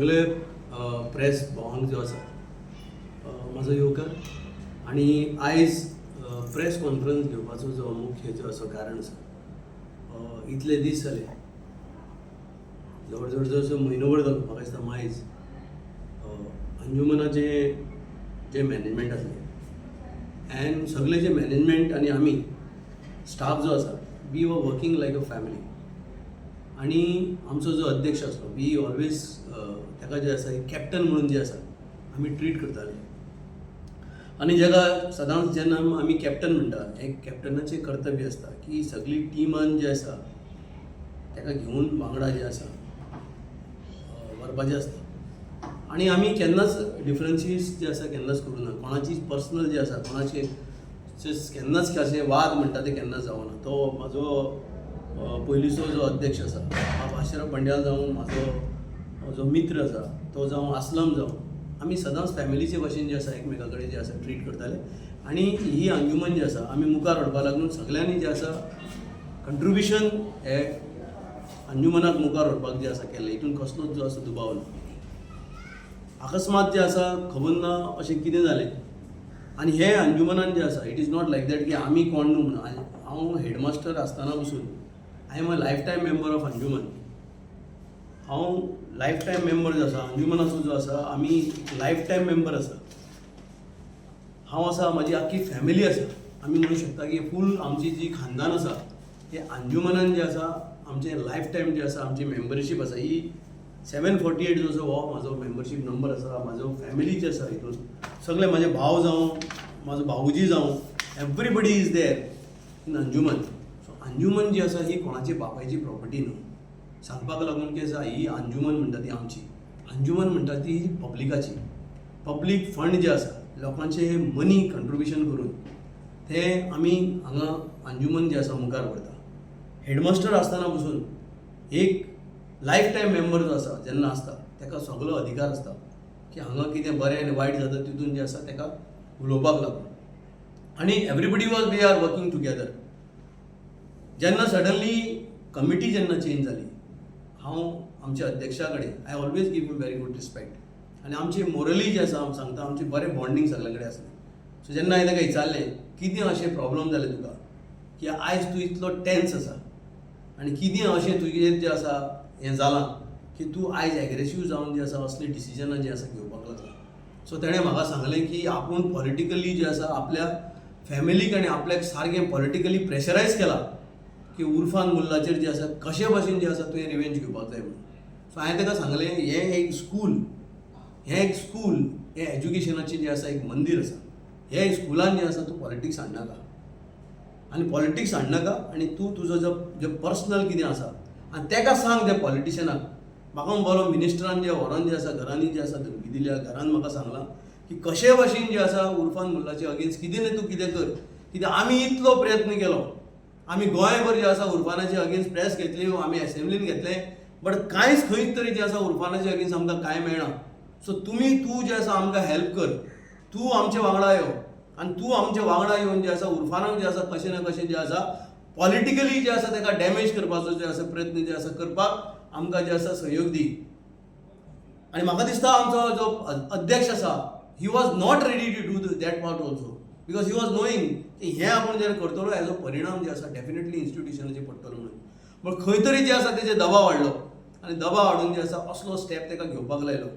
सगळे प्रेस भावांक जो आसा म्हाजो येवकार आनी आयज प्रेस कॉन्फरन्स घेवपाचो जो मुख्य जो असो कारण आसा इतले दीस जाले जवळ जवळ जसो म्हयनोभर जालो म्हाका दिसता मायज अंजुमनाचे जे मॅनेजमेंट आसले एन्ड सगळे जे मॅनेजमेंट आनी आमी स्टाफ जो आसा we were working like a family आनी आमचो जो अध्यक्ष आसलो वी ऑलवेज ताका जे आसा एक कॅप्टन म्हणून जे आसा आमी ट्रीट करताले आनी जाका सदांच जेन्ना आमी कॅप्टन म्हणटा एक कॅप्टनाचें कर्तव्य आसता की सगळी टिमान जे आसा ताका घेवन वांगडा जे आसा व्हरपाचें आसता आनी आमी केन्नाच डिफरन्सीस जे आसा केन्नाच करूं ना कोणाची पर्सनल जे आसा कोणाचे केन्नाच अशें वाद म्हणटा ते केन्नाच जावना तो म्हाजो पयलींचो जो अध्यक्ष आसा बाब आशिराफ बंड्याल जावं म्हाजो जो मित्र आसा तो जावं असलम जावं आमी सदांच फॅमिलीचे भशेन जे आसा एकमेका कडेन जे आसा ट्रीट करताले आनी ही अंजुमन जी आसा आमी मुखार व्हरपा लागून सगळ्यांनी जे आसा कंट्रिब्युशन हे अंजुमनाक मुखार व्हरपाक जे आसा केलें हितून कसलोच जो आसा दुबाव ना अकस्मात जे आसा खबर ना अशें कितें जालें आनी हे अंजुमनान जे आसा it is not like that की आमी कोण न्हू म्हणून हांव हेडमास्टर आसतना पसून I am a life time member of Anjuman हांव लायफ टायम मेंबर जो आसा अंजुमनाचो जो आसा आमी लायफ टायम मेंबर आसा हांव आसा म्हाजी आख्खी फॅमिली आसा आमी म्हणूं शकता की फूल आमची जी खानदान आसा ते अंजुमनान जे आसा आमचें लायफ टायम जे आसा आमची मेंबरशीप आसा ही 748 जो आसा हो म्हाजो मेंबरशीप नंबर आसा म्हाजो फॅमिली जे आसा हितून सगळे म्हाजे भाव जावं म्हाजो भाऊजी जावं everybody is there in Anjuman so Anjuman जी आसा ही कोणाची बापायची प्रॉपर्टी न्हू सांगपाक लागून कितें आसा ही अंजुमन म्हणटा ती आमची अंजुमन म्हणटा ती पब्लिकाची पब्लीक फंड जे आसा लोकांचे मनी कंट्रिब्युशन करून ते आमी हांगा अंजुमन जे आसा मुखार व्हरता हेडमास्टर आसतना पसून एक लायफ टायम मेंबर जो आसा जेन्ना आसता ताका सगळो अधिकार आसता की हांगा कितें बरें आनी वायट जाता तितून जे आसा ताका उलोवपाक लागून आनी everybody was we are working together जेन्ना सडनली कमिटी जेन्ना चेंज जाली हांव आमच्या अध्यक्षा कडेन I always give you very good respect आनी आमची मोरली जे आसा हांव सांगता आमचे बरें बॉन्डिंग सगळे कडेन आसलें सो जेन्ना हांवें ताका विचारलें कितें अशें प्रॉब्लम जालें तुका की आयज तूं इतलो टेन्स आसा आनी कितें अशें तुजें जें आसा हें जालां की तूं आयज एग्रेसीव जावन जें आसा असली डिसिजनां जी आसा घेवपाक लागला सो ताणें म्हाका सांगलें की आपूण पॉलिटिकली जे आसा आपल्या फॅमिलीक आनी आपल्याक सारकें पॉलिटिकली प्रेशरायज केलां की उर्फान मुल्लाचेर जे आसा कशे भाशेन जे आसा तुवें रिवेंज घेवपाक जाय म्हणून सो हांवें ताका सांगलें हें एक स्कूल हें एज्युकेशनाचें जें आसा एक मंदीर आसा हे स्कुलान जें आसा तूं पॉलिटिक्स हाडनाका आनी पॉलिटिक्स हाडनाका आनी तूं तुजो जो पर्सनल कितें आसा आनी ताका सांग त्या पॉलिटिशियनाक म्हाका बरो मिनिस्टरान जे व्हरोन जे आसा घरांनी जे आसा धमकी दिल्या घरान म्हाका सांगलां की कशे भाशेन जे आसा उर्फान मुल्लाचे अगेन्स्ट कितें न्ही तूं कितें कर कित्याक आमी इतलो प्रयत्न केलो आमी गोंयभर जे आसा उर्फानाचे अगेन्स्ट प्रेस घेतली आमी असेंब्लीन घेतलें बट कांयच खंयच तरी जे आसा उर्फानाचे अगेन्स्ट आमकां कांय मेळना सो तूं जे आसा आमकां हेल्प कर तूं आमचे वांगडा यो आनी तूं आमचे वांगडा येवन जे आसा उर्फानाक जे आसा कशें ना कशें जे आसा पॉलिटिकली जे आसा ताका डॅमेज करपाचो जे आसा प्रयत्न जे आसा करपाक आमकां जे आसा सहयोग दी आनी म्हाका दिसता आमचो जो अध्यक्ष आसा he was not ready to do that part also because he was knowing की हें आपूण जेन्ना करतलो हेजो परिणाम जे आसा डेफिनेटली इन्स्टिट्युशनाचेर पडटलो म्हणून बट खंय तरी जे आसा तेजे दबाव हाडलो आनी दबाव हाडून जे आसा असलो स्टेप ताका घेवपाक लायलो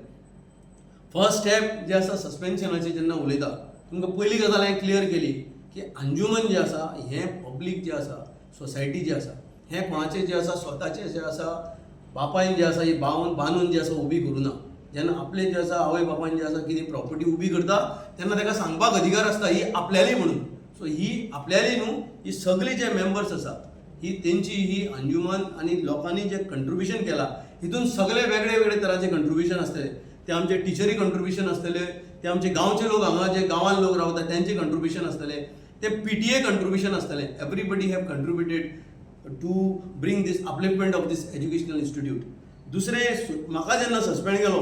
फर्स्ट स्टेप जे आसा सस्पेन्शनाचें जेन्ना उलयता तुमकां पयली गजाल हांवें क्लियर केली की अंजुमन जे आसा हें पब्लीक जे आसा सोसायटी जी आसा हें कोणाचें जे आसा स्वताचें जे आसा बापायन जे आसा ही बांदून जे आसा उबी करूं ना जेन्ना आपले जे आसा आवय बापायन जे आसा कितें प्रॉपर्टी उबी करता तेन्ना ताका सांगपाक अधिकार आसता ही आपल्याली म्हणून सो ही आपल्याली न्हू ही सगळी जे मेंबर्स आसा ही तेंची ही अंजुमन आनी लोकांनी जे कंट्रिब्युशन केलां हितून सगळे वेगळे वेगळे तरांचे कंट्रिब्युशन आसतले ते आमचे टिचरी कंट्रिब्युशन आसतले ते आमचे गांवचे लोक हांगा जे गांवांत लोक रावतात तेंचे कंट्रिब्युशन आसतले ते PTA कंट्रिब्युशन आसतलें everybody have contributed to bring this upliftment of this educational institute दुसरें म्हाका जेन्ना सस्पेंड केलो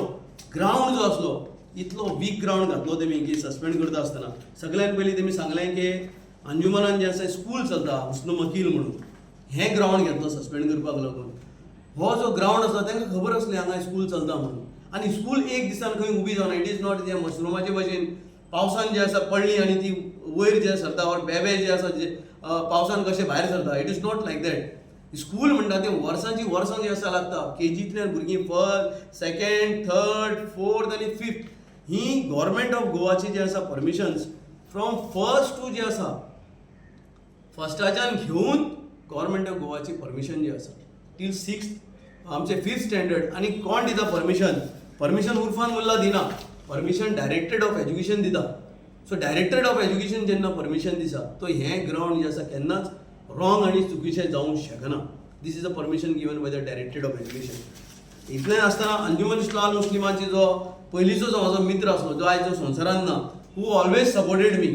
ग्रावंड जो आसलो इतलो वीक ग्रावंड घातलो तेमी की सस्पेंड करता आसतना सगळ्यान पयलीं तेमी सांगलें की अंजुमनान जे आसा स्कूल चलता हुस्न मकील म्हणून हें ग्रावंड घेतलो सस्पेंड करपाक लागून हो जो ग्रावंड आसा तांकां खबर आसली हांगा स्कूल चलता म्हणून आनी स्कूल एक दिसान खंय उबी जावना. इट इज नॉट जे मशरुमाचे भशेन पावसान जे आसा पडली आनी ती वयर जे सरता और बेबे जे आसा जे पावसान कशें भायर सरता. It is not like that. School म्हणटा तें वर्सांची वर्सां जी आसा लागता. केजींतल्यान भुरगीं फर्स्ट, सेकंड, थर्ड, फोर्थ आनी फिफ्थ ही गव्हर्मेंट ऑफ गोवाची जे आसा परमिशन्स फ्रॉम फर्स्ट टू जे आसा फर्स्टाच्यान घेवन गव्हर्मेंट ऑफ गोवाची परमिशन जी आसा टील सिक्स्थ आमचे फिफ्थ स्टँडर्ड. आनी कोण दिता परमिशन उर्फान मुल्ला दिना. परमिशन डायरेक्टेड ऑफ एज्युकेशन दिता. सो डायरेक्टेड ऑफ एज्युकेशन जेन्ना परमिशन दिसा तो हें ग्रावंड जे आसा केन्नाच रॉंग आनी चुकीचें जावंक शकना. This is a permission given by the directorate of education. इतलें आसतना अंजुमन इस्लाम मुस्लिमांची जो पयलींचो जो म्हाजो मित्र आसलो जो आयज संवसारांत ना, who always supported me,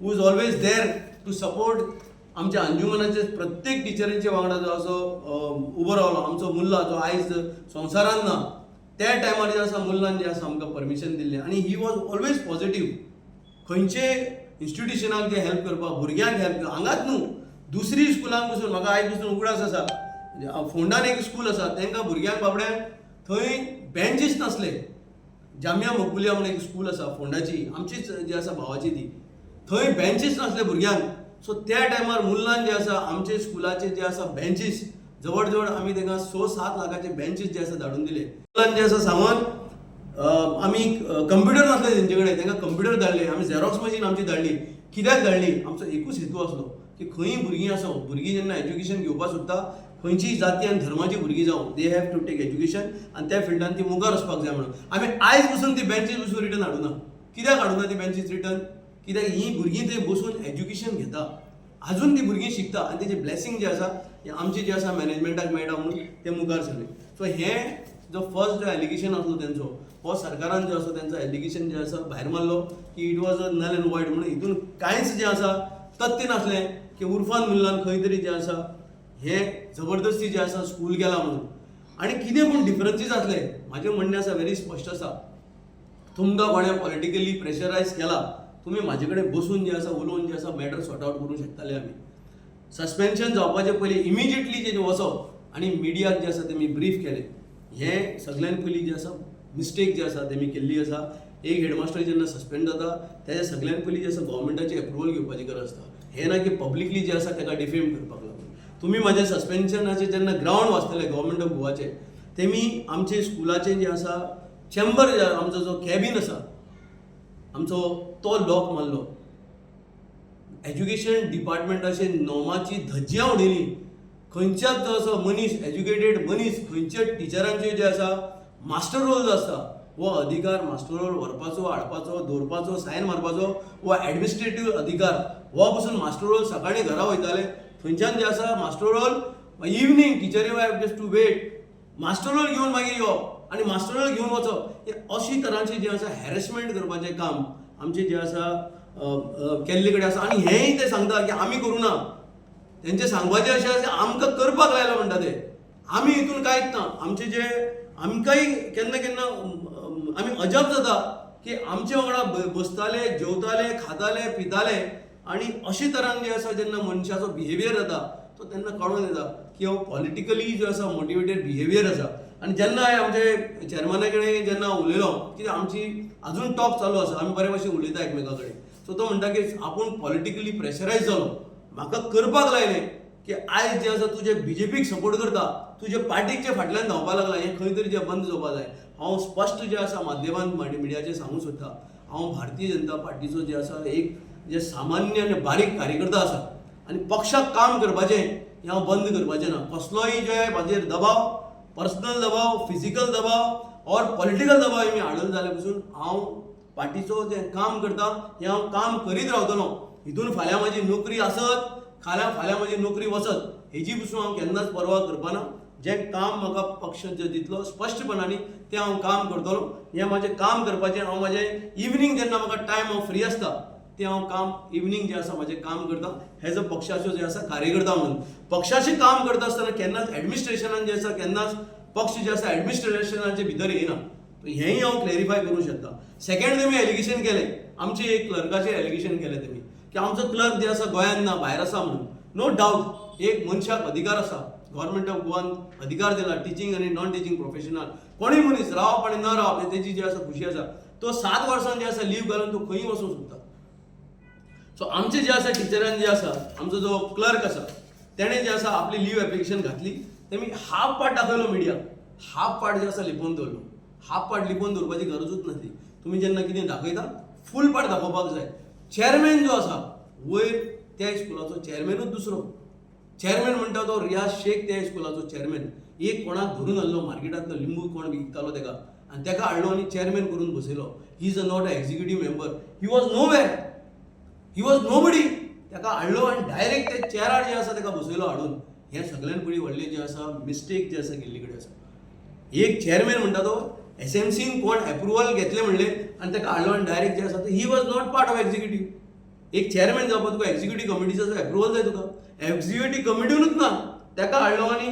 who is always there to support आमच्या अंजुमनाचे प्रत्येक टिचरींचे वांगडा जो असो उबो रावलो. आमचो मुल्ला जो आयज संवसारांत ना त्या टायमार जे आसा मुल्लान जे आसा आमकां परमिशन दिल्लें आनी ही वॉज ऑलवेज पॉझिटीव. खंयचे इन्स्टिट्युशनाक जे हेल्प करपाक भुरग्यांक हेल्प करपाक हांगाच न्हू दुसरी स्कुलांक पसून म्हाका आयज पसून उगडास आसा. फोंडान एक स्कूल आसा तांकां भुरग्यांक बाबड्यांक थंय बेंचीस नासले. जामिया मकबुलिया म्हणून एक स्कूल आसा फोंडाची आमचीच जी आसा भावाची ती. थंय बेंचीस नासले भुरग्यांक. सो त्या टायमार मुल्लान जे आसा आमचे स्कुलाचे जे आसा बेंचीस जवळ जवळ आमी तांकां 6-7 लाखाचे बेंचीस जे आसा धाडून दिले. मुलांन जे आसा सांगून आमी कंप्युटर नासले तेंचे कडेन तांकां कंप्युटर धाडले. आमी झेरॉक्स मशीन आमची धाडली. कित्याक धाडली? आमचो एकूच हेतू आसलो की खंयी भुरगीं आसो भुरगीं जेन्ना एज्युकेशन घेवपाक सोदता खंयचीय जाती आनी धर्माची भुरगीं जावं they have to take education आनी त्या फिल्डान ती मुखार वचपाक जाय म्हणून आमी आयज पसून ती बेंचीस पसून रिटर्न हाडूना. कित्याक हाडूना ती बेंचीस रिटर्न? कित्याक ही भुरगीं थंय बसून एज्युकेशन घेता. अजून ती भुरगीं शिकता आनी तेजें ब्लेसिंग जें आसा हें आमचें जें आसा मॅनेजमेंटाक मेळटा म्हणून ते मुखार सरले. सो हें जो फर्स्ट जो एलिगेशन आसलो तेंचो हो सरकारान जो आसा तेंचो एलिगेशन जें आसा भायर मारलो की it was a null and void म्हणून हितून कांयच जें आसा तथ्य नासलें की उर्फान मुल्लान खंय तरी जें आसा हें जबरदस्ती जें आसा स्कूल गेला म्हणून. आनी कितें पूण डिफरन्सीस आसले म्हाजें म्हणणें आसा व्हेरी स्पश्ट आसा. तुमकां कोणें पॉलिटिकली प्रेशरायज केला तुमी म्हाजे कडेन बसून जें आसा उलोवन जें आसा मॅटर सॉर्ट आउट करूंक शकताले आमी. सस्पेन्शन जावपाचे पयलीं इमिजिएटली जें वचप आनी मिडियाक जें आसा तेमी ब्रीफ केलें. हें सगळ्यान पयलीं जें आसा मिस्टेक जी आसा तेमी केल्ली आसा. एक हेडमास्टर जेन्ना सस्पेंड जाता तेच्या सगळ्यान पयलीं जें आसा गव्हर्मेंटाची एप्रुवल घेवपाची गरज आसता. हें ना की पब्लिकली जें आसा ताका डिफेम करपाक लागून. तुमी म्हाजे सस्पेन्शनाचे जेन्ना ग्रावंड वाचतले गव्हर्मेंट ऑफ गोवाचे तेमी आमचे स्कुलाचें जें आसा चेंबर आमचो जो कॅबीन आसा आमचो तो लॉक मारलो. एज्युकेशन डिपार्टमेंटाचें नॉमाची धज्जियां उडयली. खंयच्याच जो असो मनीस एज्युकेटेड मनीस खंयच्या टिचरांचे जे आसा मास्टर रोल जो आसता वो अधिकार मास्टर रोल व्हरपाचो हाडपाचो दवरपाचो सायन मारपाचो वो एडमिनिस्ट्रेटीव अधिकार हो पसून मास्टर रोल सकाळीं घरा वयताले थंयच्यान जे आसा मास्टर रोल इवनिंग टिचरी have just to wait master roll घेवन मागीर येवप आनी मास्टर रोल घेवन वचप. हें अशी तरांचें जें आसा हॅरेसमेंट करपाचें काम आमचें जें आसा केल्ले कडेन आसा. आनी हेंय ते सांगता की आमी करूं ना. तेंचें सांगपाचें अशें आसा आमकां करपाक लायला म्हणटा ते. आमी हितून कांयच ना. आमचें जें आमकांय केन्ना केन्ना आमी अजाप जाता की आमचे वांगडा बसताले जेवताले खाताले पिताले आनी अशे तरान जें आसा जेन्ना मनशाचो बिहेवियर जाता तो तेन्ना कळून येता की हो पॉलिटिकली जो आसा मोटिवेटेड बिहेवियर आसा. आनी जेन्ना हांवें आमचे चेअरमॅना कडेन जेन्ना उलयलो कित्याक आमची अजून टॉक चालू आसा आमी बरे भशेन उलयता एकमेका कडेन. सो तो म्हणटा की आपूण पॉलिटिकली प्रेशरायज जालो म्हाका करपाक लायलें की आयज जें आसा तुजे बीजेपीक सपोर्ट करता तुजे पार्टीचे फाटल्यान धांवपाक लागला हें खंय तरी जें बंद जावपाक जाय. हांव स्पश्ट जें आसा माध्यमांत मिडियाचेर सांगूंक सोदता हांव भारतीय जनता पार्टीचो जें आसा एक जे सामान्य आनी बारीक कार्यकर्ता आसा आनी पक्षाक काम करपाचें हें हांव बंद करपाचें ना. कसलोय जे म्हाजेर दबाव पर्सनल दबाव फिजिकल दबाव और पॉलिटिकल दबाव हें हाडल जाल्या पसून हांव पार्टीचो जें काम करता हें हांव काम करीत रावतलों. हितून फाल्यां म्हाजी नोकरी आसत फाल्यां म्हाजी नोकरी वचत हेजी पसून हांव केन्नाच पर्वा करपाना. जें काम म्हाका पक्ष जो दितलो स्पश्टपणांनी तें हांव काम करतलो. हें म्हाजें काम करपाचें हांव म्हाजें इवनिंग जेन्ना म्हाका टायम हांव फ्री आसता तें हांव काम इवनिंग जें आसा म्हाजें काम करता एज अ पक्षाचो जें आसा कार्यकर्ता म्हणून. पक्षाचें काम करता आसतना केन्नाच एडमिनिस्ट्रेशनान जें आसा केन्नाच पक्ष जे आसा एडमिनिस्ट्रेशनाचे भितर येना. हेंय हांव क्लॅरिफाय करूंक शकता. सेकंड तेमी एलिगेशन केलें आमचे एक क्लर्काचेर एलिगेशन केलें तेमी की आमचो क्लर्क जे आसा गोंयांत ना भायर आसा म्हणून. नो डावट एक मनशाक अधिकार आसा गव्हर्नमेंट ऑफ गोवान अधिकार दिला टिचींग आनी नॉन टिचींग प्रोफेशनल कोणूय मनीस रावप आनी न रावप तेजी जी आसा खुशी आसा तो 7 वर्सां जे आसा लीव घालून तो खंयी वचूंक सोदता. सो आमचे जे आसा टिचरान जे आसा आमचो जो क्लर्क आसा तेणें जे आसा आपली लीव एप्लिकेशन घातली तेमी हाफ पार्ट दाखयलो मिडियाक, हाफ पार्ट जे आसा लिपोवन दवरलो. हाफ पार्ट लिपोवन दवरपाची गरजूच नासली. तुमी जेन्ना कितें दाखयता फूल पार्ट दाखोवपाक जाय. चेअरमॅन जो आसा वयर त्या स्कुलाचो चेअरमॅनूच दुसरो. चेअरमॅन म्हणटा तो रियाज शेख त्या स्कुलाचो चेअरमॅन. एक कोणाक धरून हाडलो मार्केटांतलो लिंबू कोण विकतालो तेका आनी तेका हाडलो आनी चेअरमॅन करून बसयलो. He is not a executive member. He was nowhere. He was nobody. तेका हाडलो आनी डायरेक्ट ते चेअरार जे आसा तेका बसयलो हाडून. हें सगळ्यान पयलीं व्हडलें जें आसा मिस्टेक जे आसा केल्ली कडेन आसा. एक चेअरमॅन म्हणटा तो एसएमसीन कोण एप्रुवल घेतले म्हणलें आनी तेका हाडलो आनी डायरेक्ट जे आसा he was not part of executive. एक चेअरमॅन जावपाक तुका एक्झिक्युटीव कमिटीचो एप्रुवल जाय तुका. एक्झिक्युटीव कमिटीनूच ना. तेका हाडलो आनी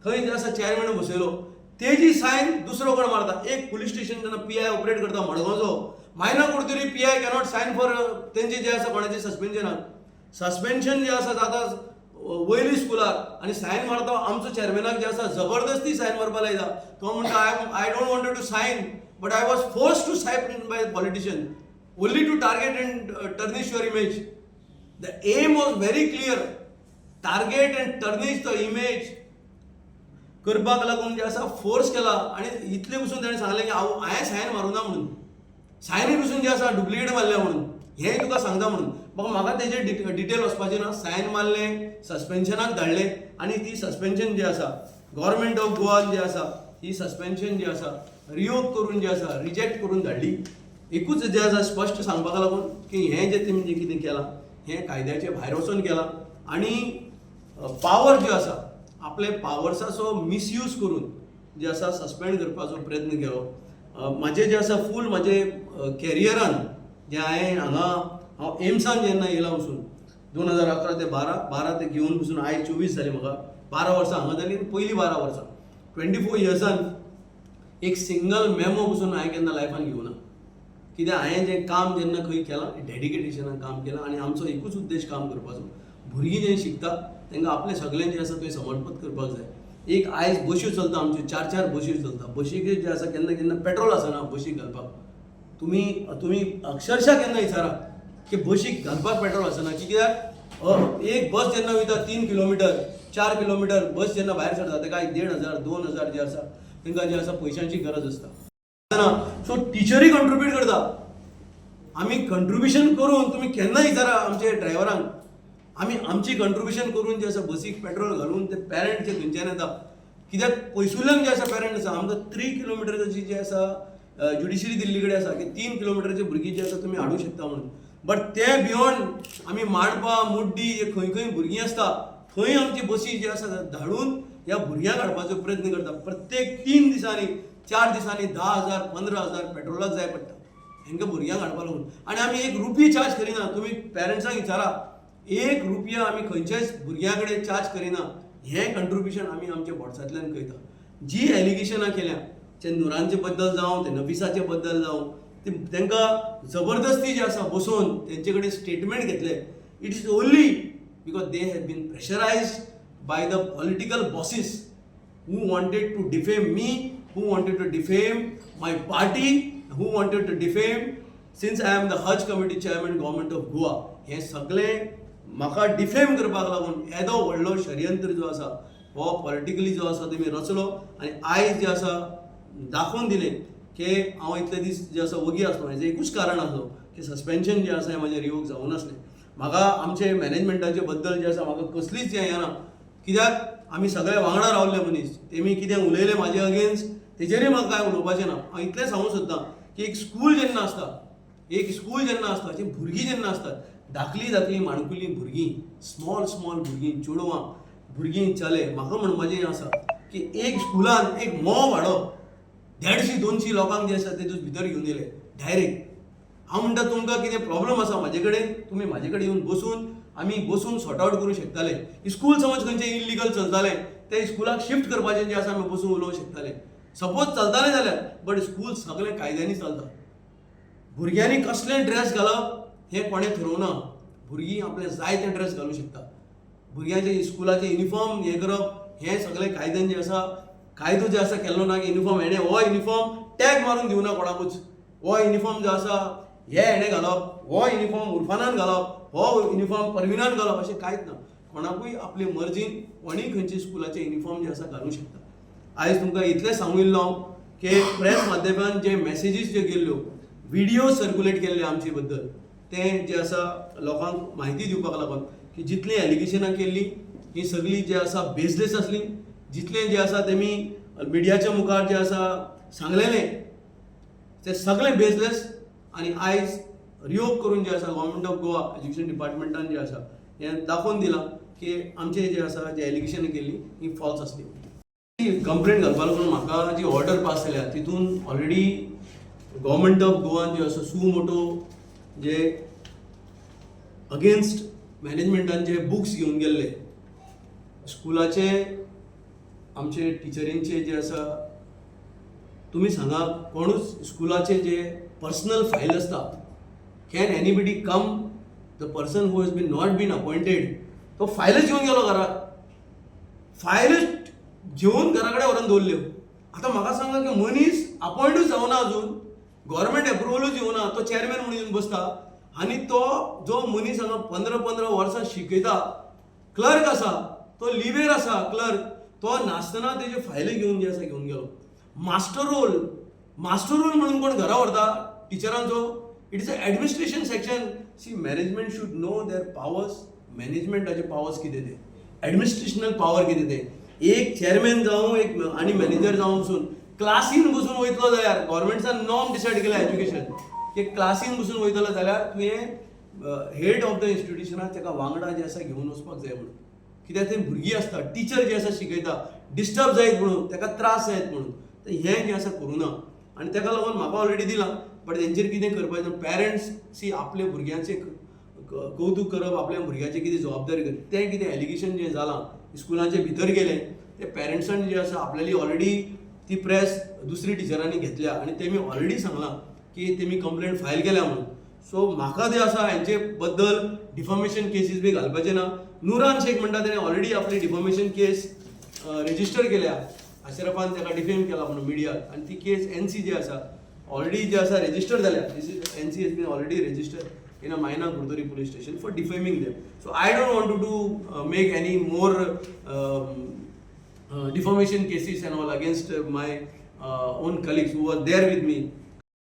थंय जे आसा चेअरमॅन बसयलो. तेजी सायन दुसरो कोण मारता. एक पुलीस स्टेशन जेन्ना पीआय ऑपरेट करता मडगांवचो मायना कुडतरी पीआय कॅनॉट सायन फॉर तेंचे जे आसा कोणाचे सस्पेन्शनाक. सस्पेन्शन जे आसा जाता वयली स्कुलार आनी सायन मारता आमचो चेअरमॅनाक जे आसा जबरदस्ती सायन मारपाक लायता. तो म्हणटा I don't wanted to sign but I was forced to sign by politician only to target and tarnish your image. The aim was very clear. Target and tarnish the image करपाक लागून जे आसा फोर्स केला आनी इतले पसून ताणें सांगलें की हांवें सायन मारूं ना म्हणून. सायनी पसून जे आसा डुप्लिकेट मारल्या म्हणून हेंय तुका सांगता म्हणून. म्हाका तेजे डिटेल वचपाचें ना. सायन मारलें सस्पेन्शनाक धाडलें आनी ती सस्पेन्शन जी आसा गव्हर्नमेंट ऑफ गोवान जी आसा ही सस्पेन्शन जी आसा रिवोक करून जी आसा रिजेक्ट करून धाडली. एकूच जे आसा स्पश्ट सांगपाक लागून की हें जें तेमी कितें केलां हें कायद्याचे भायर वचून केलां आनी पावर जो आसा आपले पावर्साचो मिसयूज करून जे आसा सस्पेंड करपाचो प्रयत्न केलो. म्हाजें जें आसा फूल म्हाजें कॅरियरान जें हांवें हांव एम्सान जेन्ना येयला वचून 2011 ते 12 ते घेवन पसून आयज 24 जाली म्हाका. 12 वर्सां हांगा जाली आनी पयलीं 12 वर्सां 24 इयर्सान एक सिंगल मेमो पसून हांवें केन्ना लायफान घेवना. कित्याक हांवें जें काम जेन्ना खंय केलां डेडिकेटेशनान काम केलां आनी आमचो एकूच उद्देश काम करपाचो. भुरगीं जें शिकता तांकां आपलें सगळें जें आसा थंय समर्पत करपाक जाय. एक आयज बश्यो चलता आमच्यो 4-4 बश्यो चलता. बशीक जे आसा केन्ना केन्ना पेट्रोल आसना बशीक घालपाक. तुमी अक्षरशा केन्ना विचारा की बशीक घालपाक पेट्रोल आसना कित्याक एक बस जेन्ना वयता 3 किलोमिटर 4 किलोमिटर बस जेन्ना भायर सरता तेका 1,500-2,000 जे आसा तांकां जे आसा पयशांची गरज आसता. सो टिचरी कंट्रिब्यूट करता. आमी कंट्रिब्युशन करून तुमी केन्ना विचारा आमचे ड्रायव्हरांक आमी आमची कंट्रिब्युशन करून जे आसा बसीक पेट्रोल घालून ते पेरंट जे खंयच्यान येता कित्याक पयसुल्ल्यान जे आसा पेरंट आसा आमकां 3 किलोमिटराची जी आसा ज्युडिशरी दिल्ली कडेन आसा की 3 किलोमिटराची भुरगीं जी आसा तुमी हाडूंक शकता म्हणून. बट ते बियॉन्ड आमी माडपा मुड्डी हे खंय खंय भुरगीं आसता थंय आमची बसी जी आसा धाडून ह्या भुरग्यांक हाडपाचो प्रयत्न करता. प्रत्येक 3 दिसांनी 4 दिसांनी 10,000 15,000 पेट्रोलाक जाय पडटा हेंकां भुरग्यांक हाडपा लागून. आनी आमी 1 रुपी चार्ज करिना. तुमी पेरंट्सांक विचारा 1 रुपया आमी खंयच्याच भुरग्यां कडेन चार्ज करिना. हें कंट्रिब्युशन आमी आमच्या बोड्सांतल्यान करता. जी एलिगेशनां केल्या ते नुरांचे बद्दल जावं ते नफिसाचे बद्दल जावं तांकां जबरदस्ती जे आसा बसोवन तेंचे कडेन स्टेटमेंट घेतले. It is only because they have been pressurised by the political bosses who wanted to defame me, who wanted to defame my party, who wanted to defame since I am the Haj committee chairman government of Goa. हें सगळें म्हाका defame करपाक लागून येदो व्हडलो षडयंत्र जो आसा हो पॉलिटिकली जो आसा तेमी रचलो आनी आयज जे आसा दाखोवन दिलें की हांव इतले दीस जे आसा वगी आसलो. हेजें एकूच कारण आसलो की सस्पेन्शन जें आसा हें म्हाजें रिवोक जावं नासलें. म्हाका आमचे मॅनेजमेंटाचे बद्दल जें आसा म्हाका कसलीच हें येना कित्याक आमी सगळे वांगडा रावल्ले मनीस. तेमी कितें उलयलें म्हाजे अगेन्स्ट तेजेरूय म्हाका कांय उलोवपाचें ना. हांव इतलें सांगूं सोदतां की एक स्कूल जेन्ना आसता जी भुरगीं जेन्ना आसतात धाकलीं माणकुलीं भुरगीं स्मॉल भुरगीं चेडवां भुरगीं चले म्हाका म्हणपाचें आसा की एक स्कुलान एक मॉब हाडप 150-200 लोकांक जे आसा तेतूंत भितर घेवन येयले डायरेक्ट. हांव म्हणटा तुमकां कितें प्रॉब्लम आसा म्हाजे कडेन तुमी म्हाजे कडेन येवन बसून आमी बसून सॉर्ट आवट करूंक शकताले. स्कूल समज खंयचें इल्लिगल चलतालें ते स्कुलाक शिफ्ट करपाचें जें आसा आमी बसून उलोवंक शकताले. सपोज चलतालें जाल्यार बट स्कूल सगळें कायद्यांनी चलता. भुरग्यांनी कसलें ड्रेस घालप हें कोणें थारोवना. भुरगीं आपले जाय ते ड्रेस घालूंक शकता. भुरग्यांचे स्कुलाचे युनिफॉर्म हें करप हे सगळे कायद्यान जे आसा कायदो जे आसा केल्लो ना की युनिफॉर्म हेणे हो युनिफॉर्म टॅग मारून दिवना कोणाकूच. हो युनिफॉर्म जो आसा हे हेणे घालप, हो युनिफॉर्म उर्फानान घालप, हो युनिफॉर्म परविनान घालप अशें कांयच ना. कोणाकूय आपले मर्जीन कोणीय खंयचे स्कुलाचे युनिफॉर्म जे आसा घालूंक शकता. आयज तुमकां इतलें सांगूं इल्लो हांव की प्रेस माध्यमांत जे मॅसेजीस जे गेल्ल्यो, व्हिडिओ सर्क्युलेट केल्ले आमचे बद्दल, ते जे आसा लोकांक म्हायती दिवपाक लागून की जितली एलिगेशनां केल्ली ही सगळी जी आसा बेसलेस आसली. जितले जे आसा तेमी मिडियाच्या मुखार जे आसा सांगलेलें ते सगळें बेसलेस. आनी आयज रिओप करून जे आसा गव्हर्मेंट ऑफ गोवा एज्युकेशन डिपार्टमेंटान जे आसा हें दाखोवन दिलां की आमचे जे आसा जे एलिगेशनां केल्ली ही फॉल्स आसली. कंप्लेंट घालपा लागून म्हाका जी ऑर्डर पास जाल्या तितून ऑलरेडी गव्हर्मेंट ऑफ गोवान जे आसा सू मोटो जे अगेन्स्ट मॅनेजमेंटान जे बुक्स घेवन गेल्ले स्कुलाचे आमचे टिचरींचे जे आसा, तुमी सांगा कोणूच स्कुलाचे जे पर्सनल फायल आसता, can anybody come the person who has been not been appointed, तो फायलच घेवन गेलो घरात, फायलच घेवन घरा कडेन व्हरून दवरल्यो. आतां म्हाका सांगा की मनीस अपॉयंटूच जावना अजून, गव्हर्मेंट एप्रुवलूच येवना, तो चेअरमॅन म्हणून येवन बसता आनी तो जो मनीस हांगा 15 वर्सां शिकयता, क्लर्क आसा, तो लिवेर आसा क्लर्क, तो नासतना तेजे फायली घेवन जे आसा घेवन गेलो. मास्टर रोल म्हणून कोण घरा व्हरता टिचरांचो? It is a administration section. See, management should know their powers. मॅनेजमेंटाचे पावर्स कितें ते, एडमिनिस्ट्रेशनल पावर कितें ते. एक चेअरमॅन जावं एक आनी मॅनेजर जावं पसून क्लासीन बसून वयतलो जाल्यार गव्हर्मेंटान नॉर्म डिसायड केला एज्युकेशन की क्लासीन बसून वयतलो जाल्यार तुवें हेड ऑफ द इन्स्टिट्युशनाक ताका वांगडा जे आसा घेवन वचपाक जाय म्हणून. कित्याक थंय भुरगीं आसता, टिचर जे आसा शिकयता, डिस्टर्ब जायत म्हणून, ताका त्रास जायत म्हणून. तर हें जें आसा करूं ना. आनी ताका लागून म्हाका ऑलरेडी दिलां, बट तेंचेर कितें करपाचें, पेरंट्स सी आपल्या भुरग्यांचें कौतूक करप, आपल्या भुरग्याचें कितें जबाबदारी करप, तें कितें एलिगेशन जें जालां स्कुलांचे भितर गेलें ते पेरंट्सान जे आसा आपल्याली ऑलरेडी ती प्रेस दुसरी टिचरांनी घेतल्या आनी तेमी ऑलरेडी सांगलां की तेमी कंप्लेंट फायल केल्या म्हणून. सो म्हाका जे आसा हांचे बद्दल डिफॉमेशन केसीस बी घालपाचें ना. नुरान शेख म्हणटा तेणें ऑलरेडी आपली डिफॉमेशन केस रेजिस्टर केल्या. अशरफान ताका डिफेम केला म्हणून मिडियाक, आनी ती केस NC जी आसा ऑलरेडी जे आसा रेजिस्टर जाल्या. This is NC has been already register in a Maina Gurduri police station for defaming them. So I don't want to make any more defamation cases and all against my own colleagues who were there with me.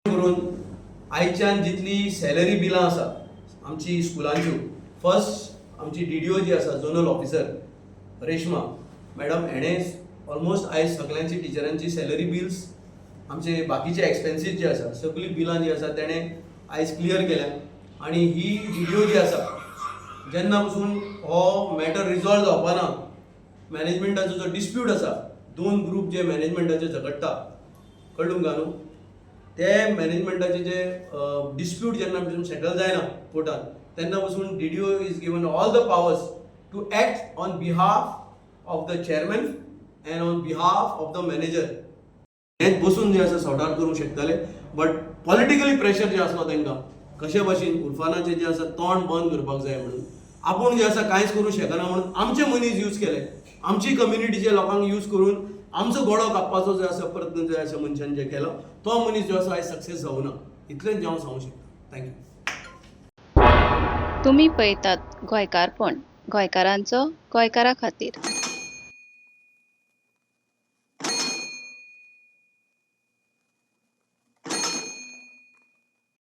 करून आयच्यान जितली salary बिलां आसा आमची स्कुलांच्यो, first आमची DDO जी आसा zonal officer Reshma madam, हेणें ऑलमोस्ट आयज सगळ्यांची टिचरांची सॅलरी बिल्स, आमचे बाकीचे एक्सपेन्सीस जे आसा सगळी बिलां जी आसा तेणें आयज क्लियर केल्या. आनी ही व्हिडिओ जी आसा जेन्ना पसून हो मॅटर रिजॉल्व जावपाना, मॅनेजमेंटाचो जो डिस्प्यूट आसा, दोन ग्रूप जे मॅनेजमेंटाचे झगडटा, कळूंक गा न्हू, ते मॅनेजमेंटाचे जे डिस्प्यूट जेन्ना पसून सेटल जायना कोर्टान, तेन्ना पसून DDO is given all the powers to act on behalf of the chairman and on behalf of the manager. हेच बसून जे आसा सॉर्ट आउट करूंक शकताले, बट पॉलिटिकली प्रेशर जे आसलो तांकां कशे भाशेन उर्फानाचें जे आसा तोंड बंद करपाक जाय म्हणून, आपूण जे आसा कांयच करूंक शकना म्हणून आमचे मनीस यूज केले, आमची कम्युनिटीचे लोकांक यूज करून आमचो गोडो कापपाचो जो आसा प्रयत्न जे आसा मनशान जे केलो, तो मनीस जो आसा आयज सक्सेस जावना. इतलेंच हांव सांगूंक शकता. थँक्यू. तुम्ही पळयतात गोंयकारपण, गोंयकारांचो गोंयकारा खातीर.